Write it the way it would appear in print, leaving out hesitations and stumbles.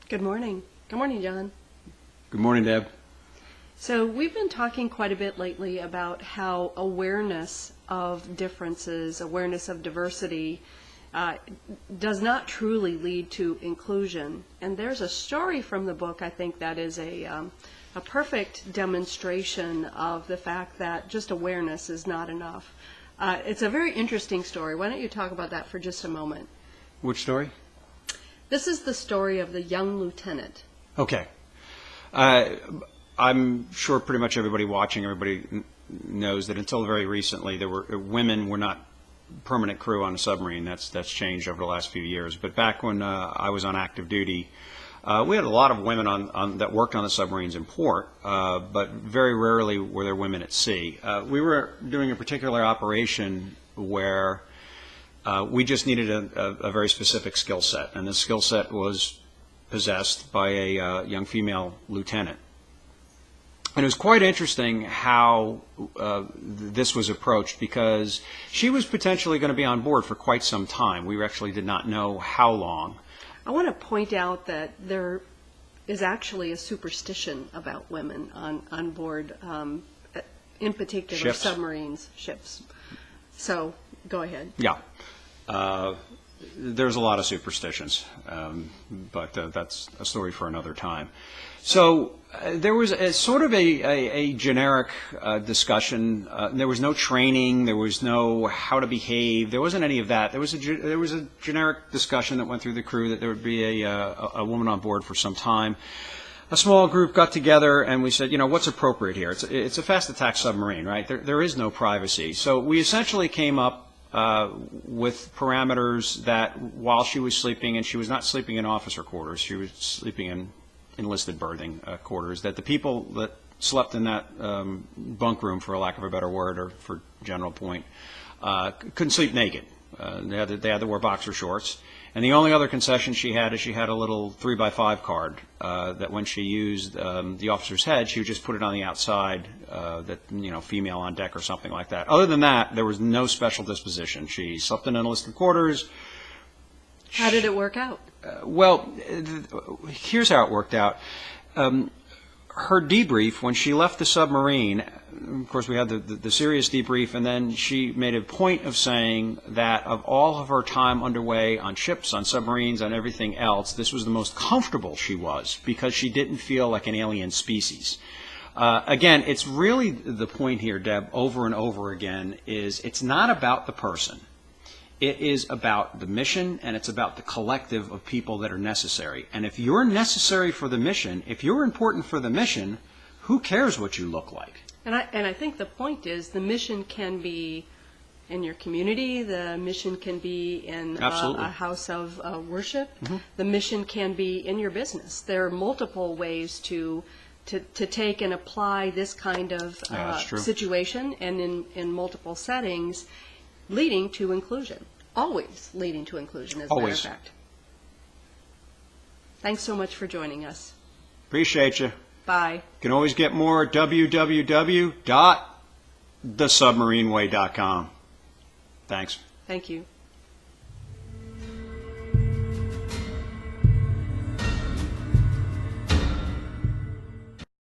Good morning. Good morning, John. Good morning, Deb. So we've been talking quite a bit lately about how awareness of differences, awareness of diversity, does not truly lead to inclusion. And there's a story from the book, I think, that is a perfect demonstration of the fact that just awareness is not enough. It's a very interesting story. Why don't you talk about that for just a moment? Which story? This is the story of the young lieutenant. Okay. I'm sure pretty much everybody knows that until very recently, women were not permanent crew on a submarine. That's changed over the last few years. But back when I was on active duty, we had a lot of women that worked on the submarines in port, but very rarely were there women at sea. We were doing a particular operation where we just needed a very specific skill set, and the skill set was possessed by a young female lieutenant. And it was quite interesting how this was approached, because she was potentially going to be on board for quite some time. We actually did not know how long. I want to point out that there is actually a superstition about women on board, in particular ships. Submarines, ships. So go ahead. Yeah. There's a lot of superstitions, but that's a story for another time. So there was sort of a generic discussion. There was no training. There was no how to behave. There wasn't any of that. There was a generic discussion that went through the crew that there would be a woman on board for some time. A small group got together and we said, what's appropriate here? It's a fast attack submarine, right? There is no privacy. So we essentially came up with parameters that while she was sleeping, and she was not sleeping in officer quarters, she was sleeping in enlisted berthing quarters, that the people that slept in that bunk room, for a lack of a better word, or for general point, couldn't sleep naked. They had to wear boxer shorts. And the only other concession she had is she had a little 3x5 card that when she used the officer's head, she would just put it on the outside, female on deck or something like that. Other than that, there was no special disposition. She slept in enlisted quarters. How did it work out? Well, here's how it worked out. Her debrief, when she left the submarine, of course we had the serious debrief, and then she made a point of saying that of all of her time underway on ships, on submarines, on everything else, this was the most comfortable she was, because she didn't feel like an alien species. Again, it's really the point here, Deb, over and over again, is it's not about the person. It is about the mission, and it's about the collective of people that are necessary. And if you're necessary for the mission, if you're important for the mission, who cares what you look like? And I think the point is the mission can be in your community, the mission can be in a house of worship, the mission can be in your business. There are multiple ways to take and apply this kind of situation, and in multiple settings, leading to inclusion. Always leading to inclusion, as a matter of fact. Thanks so much for joining us. Appreciate you. Bye. You can always get more at www.thesubmarineway.com. Thanks. Thank you.